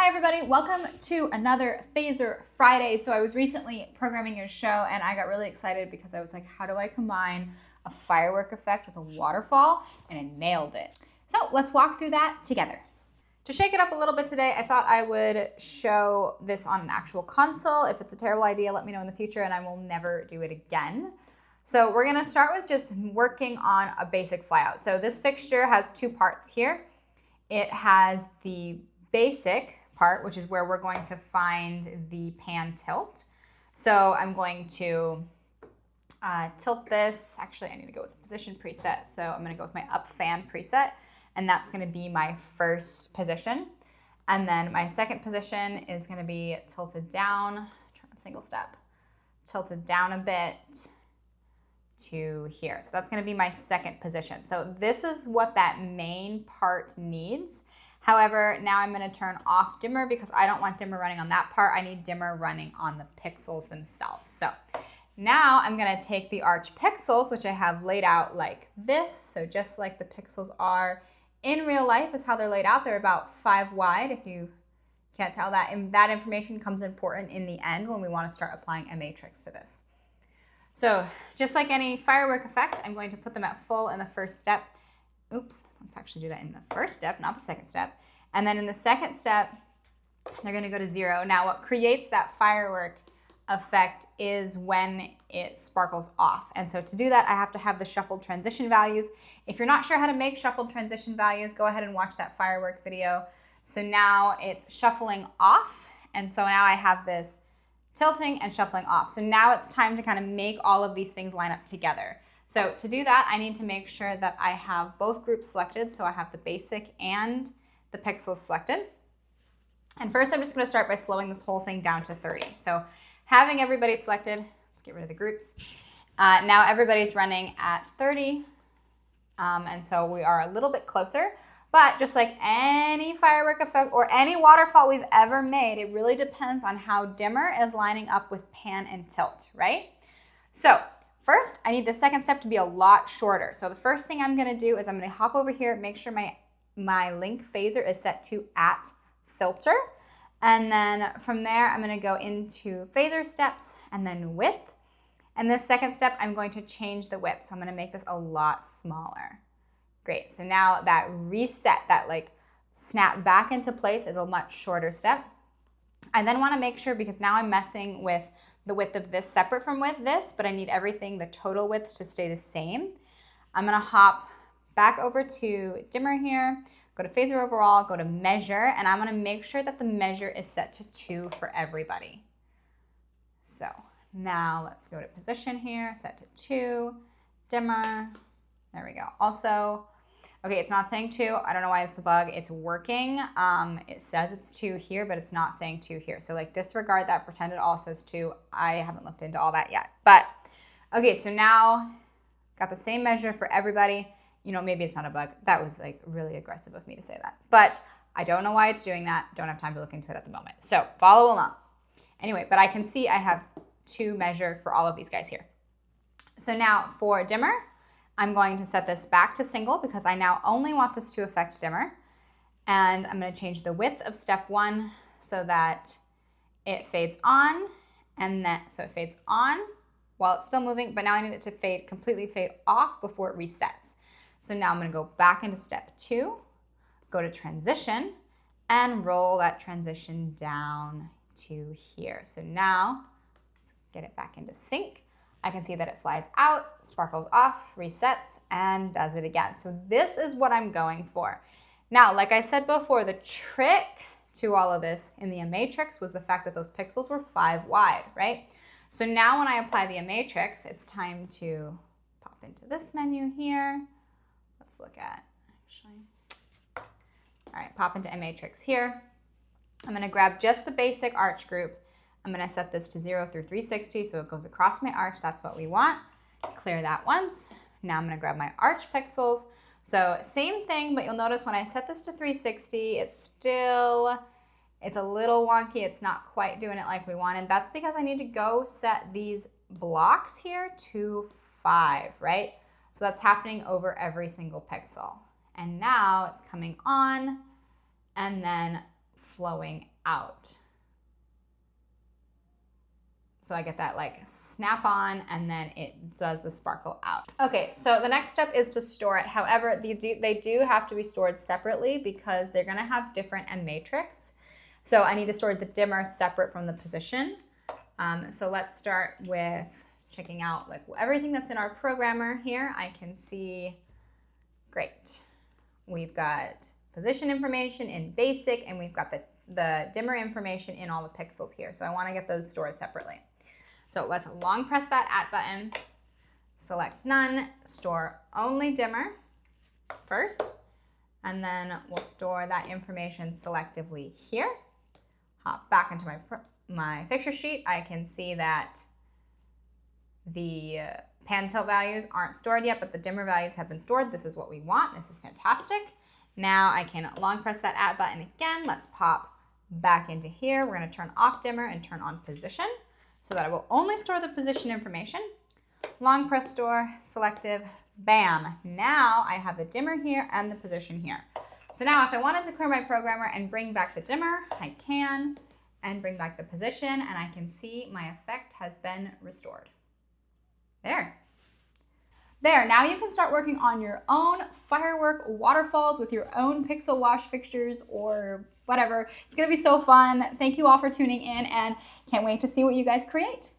everybody, welcome to another Phaser Friday. So I was recently programming a show and I got really excited because I was like, how do I combine a firework effect with a waterfall? And I nailed it. So let's walk through that together. To shake it up a little bit today, I thought I would show this on an actual console. If it's a terrible idea, let me know in the future and I will never do it again. So we're gonna start with just working on a basic flyout. So this fixture has two parts here. It has the basic part, which is where we're going to find the pan tilt. So I'm going to tilt this. Actually, I need to go with the position preset. So I'm going to go with my up fan preset, and that's going to be my first position. And then my second position is going to be tilted down, turn on single step, tilted down a bit to here. So that's going to be my second position. So this is what that main part needs. However, now I'm going to turn off dimmer because I don't want dimmer running on that part. I need dimmer running on the pixels themselves. So now I'm going to take the arch pixels, which I have laid out like this. So just like the pixels are in real life is how they're laid out. They're about 5 wide. If you can't tell that, and that information comes important in the end when we want to start applying MA3 to this. So just like any firework effect, I'm going to put them at full in the first step. Oops, let's actually do that in the first step, not the second step. And then in the second step, they're going to go to 0. Now what creates that firework effect is when it sparkles off. And so to do that, I have to have the shuffled transition values. If you're not sure how to make shuffled transition values, go ahead and watch that firework video. So now it's shuffling off. And so now I have this tilting and shuffling off. So now it's time to kind of make all of these things line up together. So to do that, I need to make sure that I have both groups selected. So I have the basic and the pixels selected. And first I'm just going to start by slowing this whole thing down to 30. So having everybody selected, let's get rid of the groups. Now everybody's running at 30. And so we are a little bit closer. But just like any firework effect or any waterfall we've ever made, it really depends on how dimmer is lining up with pan and tilt, right? So first, I need the second step to be a lot shorter. So the first thing I'm going to do is I'm going to hop over here, make sure my link phaser is set to at filter. And then from there, I'm going to go into phaser steps and then width. And this second step, I'm going to change the width. So I'm going to make this a lot smaller. Great. So now that reset, that like snap back into place is a much shorter step. I then want to make sure, because now I'm messing with the width of this separate from with this, but I need everything, the total width, to stay the same. I'm going to hop back over to dimmer here, go to phaser overall, go to measure, and I'm going to make sure that the measure is set to 2 for everybody. So now let's go to position here, set to 2, dimmer. There we go. Also, okay, it's not saying 2. I don't know why it's a bug. It's working. It says it's 2 here, but it's not saying 2 here. So like disregard that, pretend it all says 2. I haven't looked into all that yet. But okay, so now got the same measure for everybody. You know, maybe it's not a bug. That was like really aggressive of me to say that. But I don't know why it's doing that. Don't have time to look into it at the moment. So follow along. Anyway, but I can see I have 2 measure for all of these guys here. So now for dimmer, I'm going to set this back to single because I now only want this to affect dimmer. And I'm going to change the width of step 1 so that it fades on, and then so it fades on while it's still moving, but now I need it to completely fade off before it resets. So now I'm going to go back into step 2, go to transition, and roll that transition down to here. So now let's get it back into sync. I can see that it flies out, sparkles off, resets, and does it again. So this is what I'm going for. Now, like I said before, the trick to all of this in the MA3 was the fact that those pixels were 5 wide, right? So now when I apply the MA3, it's time to pop into this menu here. Let's look at, actually. All right, pop into MA3 here. I'm gonna grab just the basic arch group. I'm going to set this to 0 through 360 so it goes across my arch. That's what we want. Clear that once. Now I'm going to grab my arch pixels. So same thing, but you'll notice when I set this to 360, it's a little wonky. It's not quite doing it like we wanted. That's because I need to go set these blocks here to 5, right? So that's happening over every single pixel. And now it's coming on and then flowing out. So I get that like snap on, and then it does the sparkle out. Okay, so the next step is to store it. However, they do have to be stored separately because they're gonna have different end matrix. So I need to store the dimmer separate from the position. So let's start with checking out like everything that's in our programmer here. I can see, great. We've got position information in basic, and we've got the dimmer information in all the pixels here. So I wanna get those stored separately. So let's long press that at button, select none, store only dimmer first, and then we'll store that information selectively here. Hop back into my fixture sheet. I can see that the pan tilt values aren't stored yet, but the dimmer values have been stored. This is what we want. This is fantastic. Now I can long press that at button again. Let's pop back into here. We're gonna turn off dimmer and turn on position, so that I will only store the position information. Long press store, selective, bam. Now I have the dimmer here and the position here. So now if I wanted to clear my programmer and bring back the dimmer, I can, and bring back the position, and I can see my effect has been restored. There, now you can start working on your own firework waterfalls with your own pixel wash fixtures or whatever. It's gonna be so fun. Thank you all for tuning in, and can't wait to see what you guys create.